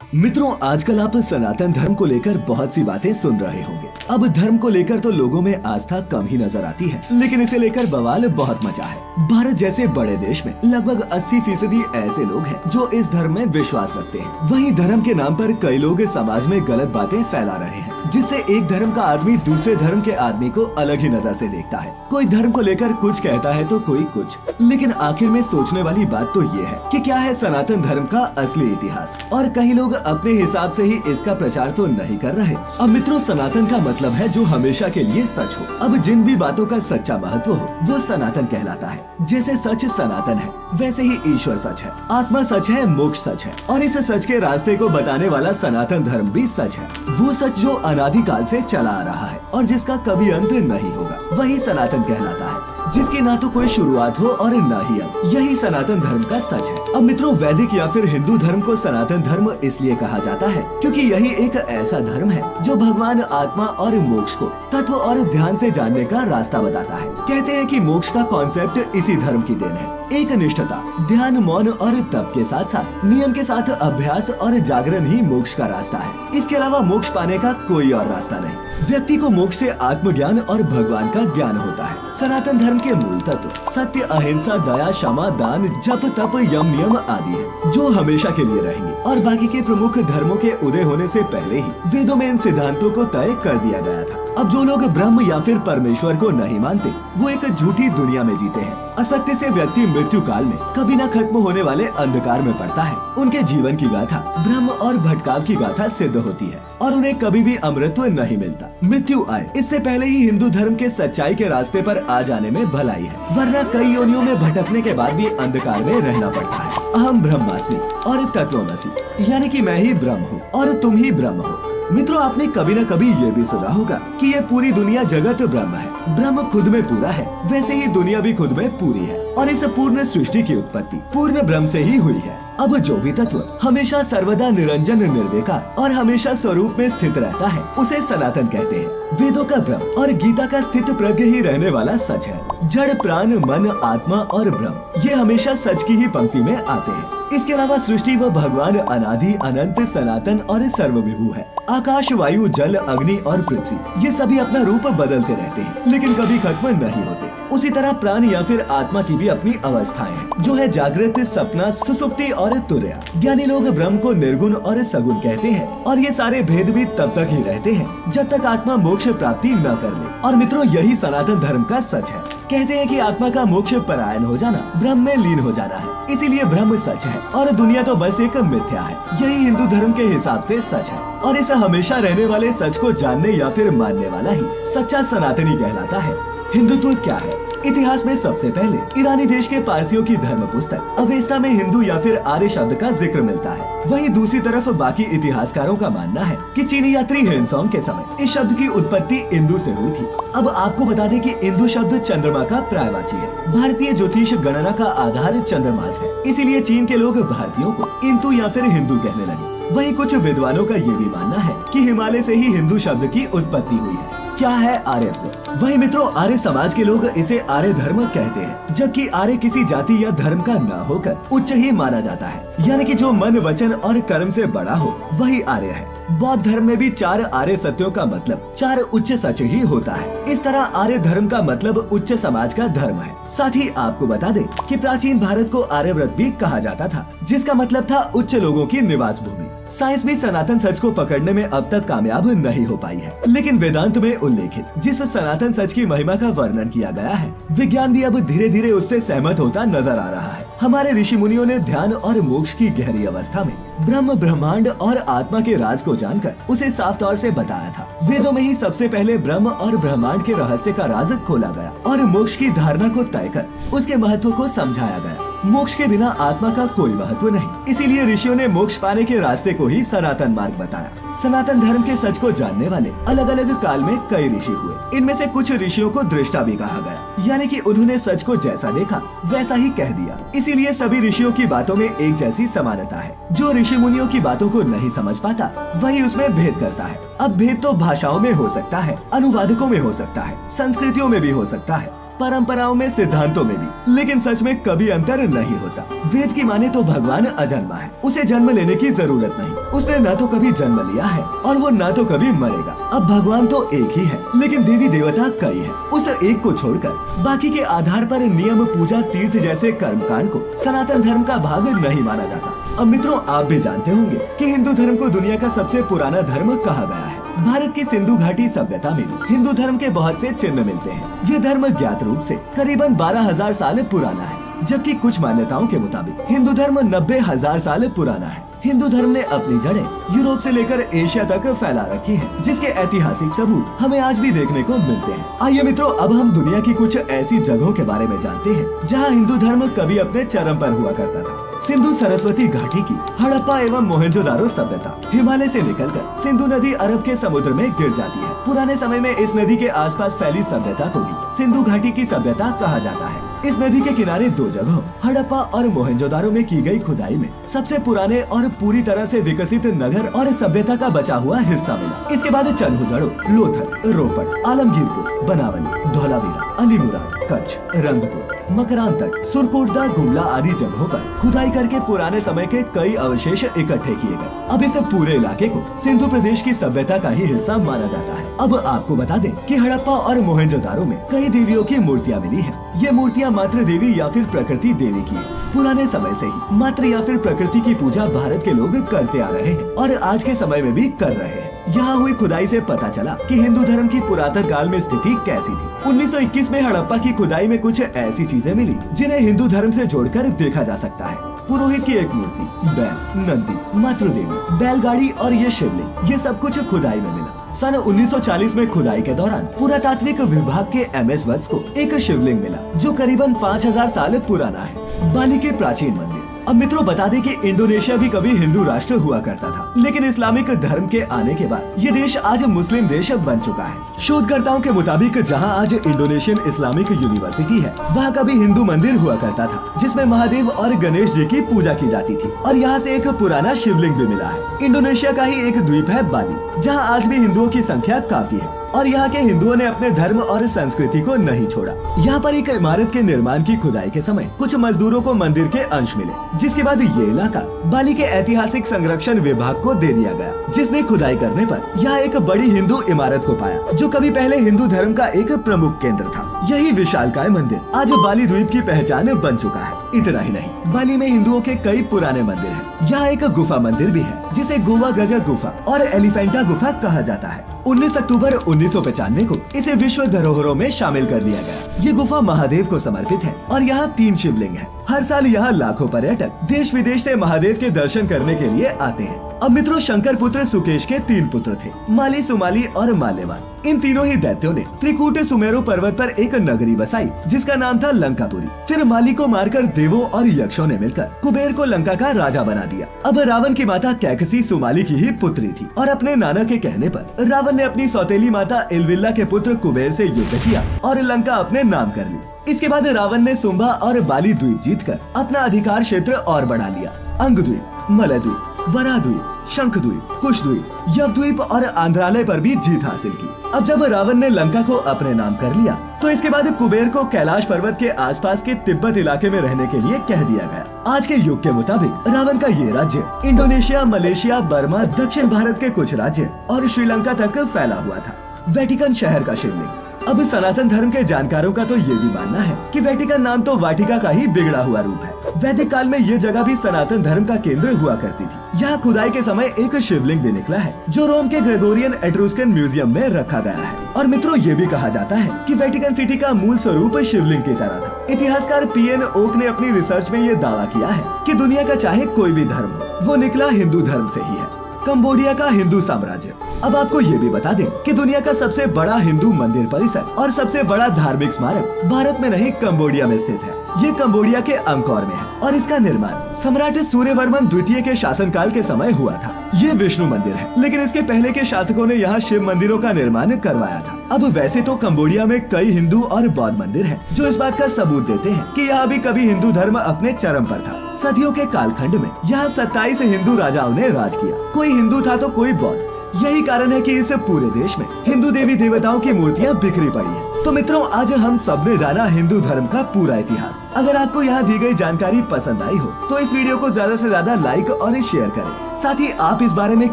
मित्रों, आजकल आप सनातन धर्म को लेकर बहुत सी बातें सुन रहे होंगे। अब धर्म को लेकर तो लोगों में आस्था कम ही नजर आती है, लेकिन इसे लेकर बवाल बहुत मचा है। भारत जैसे बड़े देश में लगभग 80% ऐसे लोग हैं जो इस धर्म में विश्वास रखते हैं। वहीं धर्म के नाम पर कई लोग समाज में गलत बातें फैला रहे हैं, जिससे एक धर्म का आदमी दूसरे धर्म के आदमी को अलग ही नजर से देखता है। कोई धर्म को लेकर कुछ कहता है तो कोई कुछ, लेकिन आखिर में सोचने वाली बात तो ये है कि क्या है सनातन धर्म का असली इतिहास, और कई लोग अपने हिसाब से ही इसका प्रचार तो नहीं कर रहे। अब मित्रों, सनातन का मतलब है जो हमेशा के लिए सच हो। अब जिन भी बातों का सच्चा महत्व हो वो सनातन कहलाता है। जैसे सच सनातन है, वैसे ही ईश्वर सच है, आत्मा सच है, मोक्ष सच है, और इस सच के रास्ते को बताने वाला सनातन धर्म भी सच है। वो सच जो अनादिकाल से चला आ रहा है और जिसका कभी अंत नहीं होगा, वही सनातन कहलाता है, जिसकी ना तो कोई शुरुआत हो और न ही अंत। यही सनातन धर्म का सच है। अब मित्रों, वैदिक या फिर हिंदू धर्म को सनातन धर्म इसलिए कहा जाता है क्योंकि यही एक ऐसा धर्म है जो भगवान, आत्मा और मोक्ष को तत्व और ध्यान से जानने का रास्ता बताता है। कहते हैं कि मोक्ष का कॉन्सेप्ट इसी धर्म की देन है। एक निष्ठता, ध्यान, मौन और तप के साथ साथ नियम के साथ अभ्यास और जागरण ही मोक्ष का रास्ता है। इसके अलावा मोक्ष पाने का कोई और रास्ता नहीं। व्यक्ति को मोक्ष से आत्मज्ञान और भगवान का ज्ञान होता है। सनातन धर्म के मूल तत्व सत्य, अहिंसा, दया, क्षमा, दान, जप, तप, यम, नियम आदि है, जो हमेशा के लिए रहेंगे। और बाकी के प्रमुख धर्मों के उदय होने से पहले ही वेदों में इन सिद्धांतों को तय कर दिया गया था। अब जो लोग ब्रह्म या फिर परमेश्वर को नहीं मानते, वो एक झूठी दुनिया में जीते हैं। असत्य से व्यक्ति मृत्यु काल में कभी न खत्म होने वाले अंधकार में पड़ता है। उनके जीवन की गाथा ब्रह्म और भटकाव की गाथा सिद्ध होती है और उन्हें कभी भी अमृतत्व नहीं मिलता। मृत्यु आए इससे पहले ही हिंदू धर्म के सच्चाई के रास्ते पर आ जाने में भलाई है, वरना कई योनियों में भटकने के बाद भी अंधकार में रहना पड़ता है। अहम ब्रह्मास्मि और तत्वमसि, यानी कि मैं ही ब्रह्म हूँ और तुम ही ब्रह्म हो। मित्रों, आपने कभी न कभी ये भी सुना होगा कि ये पूरी दुनिया जगत ब्रह्म है। ब्रह्म खुद में पूरा है, वैसे ही दुनिया भी खुद में पूरी है, और इस पूर्ण सृष्टि की उत्पत्ति पूर्ण ब्रह्म से ही हुई है। अब जो भी तत्व हमेशा सर्वदा निरंजन, निर्विकार और हमेशा स्वरूप में स्थित रहता है, उसे सनातन कहते हैं। वेदों का ब्रह्म और गीता का स्थित प्रज्ञ ही रहने वाला सच है। जड़, प्राण, मन, आत्मा और ब्रह्म ये हमेशा सच की ही पंक्ति में आते हैं। इसके अलावा सृष्टि व भगवान अनादि, अनंत, सनातन और सर्वविभू है। आकाश, वायु, जल, अग्नि और पृथ्वी ये सभी अपना रूप बदलते रहते हैं, लेकिन कभी खत्म नहीं होते। उसी तरह प्राण या फिर आत्मा की भी अपनी अवस्थाएं हैं, जो है जागृत, सपना, सुसुप्ति और तुर्या। ज्ञानी लोग ब्रह्म को निर्गुण और सगुण कहते हैं, और ये सारे भेद भी तब तक ही रहते हैं जब तक आत्मा मोक्ष प्राप्ति न कर ले। और मित्रों, यही सनातन धर्म का सच है। कहते हैं कि आत्मा का मोक्ष परायण हो जाना, ब्रह्म में लीन हो जाना है। इसीलिए ब्रह्म सच है और दुनिया तो बस एक मिथ्या है। यही हिंदू धर्म के हिसाब से सच है, और इस हमेशा रहने वाले सच को जानने या फिर मानने वाला ही सच्चा सनातनी कहलाता है। हिंदुत्व क्या है? इतिहास में सबसे पहले ईरानी देश के पारसियों की धर्म पुस्तक अवेस्ता में हिंदू या फिर आर्य शब्द का जिक्र मिलता है। वहीं दूसरी तरफ बाकी इतिहासकारों का मानना है कि चीनी यात्री हेनसोंग के समय इस शब्द की उत्पत्ति इंदु से हुई थी। अब आपको बता दें कि इंदु शब्द चंद्रमा का पर्यायवाची है। भारतीय ज्योतिष गणना का आधार चंद्रमास है, इसीलिए चीन के लोग भारतीयों को इंदु या फिर हिंदू कहने लगे। वहीं कुछ विद्वानों का ये भी मानना है कि हिमालय से ही हिंदू शब्द की उत्पत्ति हुई है। क्या है आर्यत्व? वही मित्रों, आर्य समाज के लोग इसे आर्य धर्म कहते हैं, जबकि आर्य किसी जाति या धर्म का न होकर उच्च ही माना जाता है, यानी कि जो मन, वचन और कर्म से बड़ा हो वही आर्य है। बौद्ध धर्म में भी 4 आर्य सत्यों का मतलब 4 उच्च सच ही होता है। इस तरह आर्य धर्म का मतलब उच्च समाज का धर्म है। साथ ही आपको बता दें कि प्राचीन भारत को आर्यव्रत भी कहा जाता था, जिसका मतलब था उच्च लोगों की निवास भूमि। साइंस भी सनातन सच को पकड़ने में अब तक कामयाब नहीं हो पाई है, लेकिन वेदांत में उल्लेखित जिस सनातन सच की महिमा का वर्णन किया गया है, विज्ञान भी अब धीरे धीरे उससे सहमत होता नजर आ रहा है। हमारे ऋषि मुनियों ने ध्यान और मोक्ष की गहरी अवस्था में ब्रह्म, ब्रह्मांड और आत्मा के राज को जानकर उसे साफ तौर से बताया था। वेदों में ही सबसे पहले ब्रह्म और ब्रह्मांड के रहस्य का राज खोला गया और मोक्ष की धारणा को तय कर उसके महत्व को समझाया गया। मोक्ष के बिना आत्मा का कोई महत्व नहीं, इसीलिए ऋषियों ने मोक्ष पाने के रास्ते को ही सनातन मार्ग बताया। सनातन धर्म के सच को जानने वाले अलग अलग काल में कई ऋषि हुए। इनमें से कुछ ऋषियों को दृष्टा भी कहा गया, यानी कि उन्होंने सच को जैसा देखा वैसा ही कह दिया। इसीलिए सभी ऋषियों की बातों में एक जैसी समानता है। जो ऋषि मुनियों की बातों को नहीं समझ पाता वही उसमें भेद करता है। अब भेद तो भाषाओं में हो सकता है, अनुवादकों में हो सकता है, संस्कृतियों में भी हो सकता है, परंपराओं में, सिद्धांतों में भी, लेकिन सच में कभी अंतर नहीं होता। वेद की माने तो भगवान अजन्मा है, उसे जन्म लेने की जरूरत नहीं। उसने न तो कभी जन्म लिया है और वो न तो कभी मरेगा। अब भगवान तो एक ही है, लेकिन देवी देवता कई है। उस एक को छोड़कर बाकी के आधार पर नियम, पूजा, तीर्थ जैसे कर्मकांड को सनातन धर्म का भाग नहीं माना जाता। अब मित्रों, आप भी जानते होंगे कि हिंदू धर्म को दुनिया का सबसे पुराना धर्म कहा गया है। भारत की सिंधु घाटी सभ्यता में भी हिंदू धर्म के बहुत से चिन्ह मिलते हैं। ये धर्म ज्ञात रूप से करीबन 12,000 साल पुराना है, जबकि कुछ मान्यताओं के मुताबिक हिंदू धर्म 90,000 साल पुराना है। हिंदू धर्म ने अपनी जड़ें यूरोप से लेकर एशिया तक फैला रखी हैं, जिसके ऐतिहासिक सबूत हमें आज भी देखने को मिलते हैं। आइए मित्रों, अब हम दुनिया की कुछ ऐसी जगहों के बारे में जानते हैं जहां हिंदू धर्म कभी अपने चरम पर हुआ करता था। सिंधु सरस्वती घाटी की हड़प्पा एवं मोहनजोदारो सभ्यता हिमालय से निकलकर सिंधु नदी अरब के समुद्र में गिर जाती है। पुराने समय में इस नदी के आसपास फैली सभ्यता को ही सिंधु घाटी की सभ्यता कहा जाता है। इस नदी के किनारे दो जगहों हड़प्पा और मोहनजोदारो में की गई खुदाई में सबसे पुराने और पूरी तरह से विकसित नगर और सभ्यता का बचा हुआ हिस्सा मिला। इसके बाद चन्हुगढ़ो, लोथल, रोपड़, आलमगीरपुर, बनावली, धौलावीरा, अलीमुरा, कच्छ, रंगपुर, मकरांतक, सुरकोटदा, गुमला आदि जगहों पर खुदाई करके पुराने समय के कई अवशेष इकट्ठे किए गए। अब इस पूरे इलाके को सिंधु प्रदेश की सभ्यता का ही हिस्सा माना जाता है। अब आपको बता दें कि हड़प्पा और मोहनजोदारो में कई देवियों की मूर्तियां मिली हैं। ये मूर्तियां मातृ देवी या फिर प्रकृति देवी की है। पुराने समय से ही मातृ या फिर प्रकृति की पूजा भारत के लोग करते आ रहे हैं और आज के समय में भी कर रहे हैं। यहाँ हुई खुदाई से पता चला कि हिंदू धर्म की पुरातन काल में स्थिति कैसी थी। 1921 में हड़प्पा की खुदाई में कुछ ऐसी चीजें मिली जिन्हें हिंदू धर्म से जोड़कर देखा जा सकता है। पुरोहित की एक मूर्ति, बैल, नंदी, मातृदेवी, बैलगाड़ी और ये शिवलिंग, ये सब कुछ खुदाई में मिला। सन 1940 में खुदाई के दौरान पुरातात्विक विभाग के MS वत्स को एक शिवलिंग मिला जो करीबन 5000 साल पुराना है। बाली के प्राचीन मंदिर। अब मित्रों, बता दें कि इंडोनेशिया भी कभी हिंदू राष्ट्र हुआ करता था, लेकिन इस्लामिक धर्म के आने के बाद ये देश आज मुस्लिम देश बन चुका है। शोधकर्ताओं के मुताबिक जहां आज इंडोनेशियन इस्लामिक यूनिवर्सिटी है, वहां कभी हिंदू मंदिर हुआ करता था जिसमें महादेव और गणेश जी की पूजा की जाती थी और यहाँ से एक पुराना शिवलिंग भी मिला है। इंडोनेशिया का ही एक द्वीप है बाली, जहाँ आज भी हिंदुओं की संख्या काफी है और यहाँ के हिंदुओं ने अपने धर्म और संस्कृति को नहीं छोड़ा। यहाँ पर एक इमारत के निर्माण की खुदाई के समय कुछ मजदूरों को मंदिर के अंश मिले, जिसके बाद ये इलाका बाली के ऐतिहासिक संरक्षण विभाग को दे दिया गया, जिसने खुदाई करने पर यहाँ एक बड़ी हिंदू इमारत को पाया जो कभी पहले हिंदू धर्म का एक प्रमुख केंद्र था। यही विशालकाय मंदिर आज बाली द्वीप की पहचान बन चुका है। इतना ही नहीं, बाली में हिंदुओं के कई पुराने मंदिर हैं। यहाँ एक गुफा मंदिर भी है जिसे गोवा गजा गुफा और एलिफेंटा गुफा कहा जाता है। 19 अक्टूबर 1995 को इसे विश्व धरोहरों में शामिल कर लिया गया। ये गुफा महादेव को समर्पित है और यहाँ 3 शिवलिंग हैं। हर साल यहाँ लाखों पर्यटक देश विदेश से महादेव के दर्शन करने के लिए आते हैं। अब मित्रों, शंकर पुत्र सुकेश के 3 पुत्र थे, माली, सुमाली और माल्यवान। इन तीनों ही दैत्यों ने त्रिकूट सुमेरु पर्वत पर एक नगरी बसाई जिसका नाम था लंकापुरी। फिर माली को मारकर देवों और यक्षों ने मिलकर कुबेर को लंका का राजा बना दिया। अब रावण की माता कैकसी सुमाली की ही पुत्री थी और अपने नाना के कहने पर रावण ने अपनी सौतेली माता इलविल्ला के पुत्र कुबेर से युद्ध किया और लंका अपने नाम कर ली। इसके बाद रावण ने सुंभा और बाली द्वीप जीतकर अपना अधिकार क्षेत्र और बढ़ा लिया। अंगद्वीप, मलयद्वीप, वराद्वीप, शंखद्वीप, कुशद्वीप, यवद्वीप और आंध्रालय पर भी जीत हासिल की। अब जब रावण ने लंका को अपने नाम कर लिया तो इसके बाद कुबेर को कैलाश पर्वत के आसपास के तिब्बत इलाके में रहने के लिए कह दिया गया। आज के युग के मुताबिक रावण का ये राज्य इंडोनेशिया, मलेशिया, बर्मा, दक्षिण भारत के कुछ राज्य और श्रीलंका तक फैला हुआ था। वेटिकन शहर का शिवलिंग। अब सनातन धर्म के जानकारों का तो ये भी मानना है कि वेटिकन नाम तो वाटिका का ही बिगड़ा हुआ रूप है। वैदिक काल में ये जगह भी सनातन धर्म का केंद्र हुआ करती थी। यहाँ खुदाई के समय एक शिवलिंग भी निकला है जो रोम के ग्रेगोरियन एट्रुस्कन म्यूजियम में रखा गया है। और मित्रों, ये भी कहा जाता है कि वेटिकन सिटी का मूल स्वरूप शिवलिंग की तरह था। इतिहासकार PN ओक ने अपनी रिसर्च में ये दावा किया है कि दुनिया का चाहे कोई भी धर्म हो, वो निकला हिंदू धर्म से ही है। कंबोडिया का हिंदू साम्राज्य। अब आपको ये भी बता दें कि दुनिया का सबसे बड़ा हिंदू मंदिर परिसर और सबसे बड़ा धार्मिक स्मारक भारत में नहीं, कंबोडिया में स्थित है। ये कंबोडिया के अंकोर में है और इसका निर्माण सम्राट सूर्यवर्मन द्वितीय के शासनकाल के समय हुआ था। ये विष्णु मंदिर है, लेकिन इसके पहले के शासकों ने यहाँ शिव मंदिरों का निर्माण करवाया था। अब वैसे तो कंबोडिया में कई हिंदू और बौद्ध मंदिर हैं, जो इस बात का सबूत देते हैं कि यहाँ भी कभी हिंदू धर्म अपने चरम पर था। सदियों के कालखंड में यहाँ 27 हिंदू राजाओं ने राज किया। कोई हिंदू था तो कोई बौद्ध। यही कारण है कि इस पूरे देश में हिंदू देवी देवताओं की मूर्तियाँ बिखरी पड़ी हैं। तो मित्रों, आज हम सबने जाना हिंदू धर्म का पूरा इतिहास। अगर आपको यहाँ दी गई जानकारी पसंद आई हो तो इस वीडियो को ज्यादा से ज्यादा लाइक और शेयर करें। साथ ही आप इस बारे में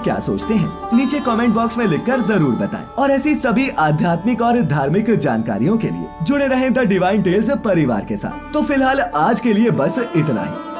क्या सोचते हैं नीचे कमेंट बॉक्स में लिखकर जरूर बताएं। और ऐसी सभी आध्यात्मिक और धार्मिक जानकारियों के लिए जुड़े रहें द डिवाइन टेल्स परिवार के साथ। तो फिलहाल आज के लिए बस इतना ही।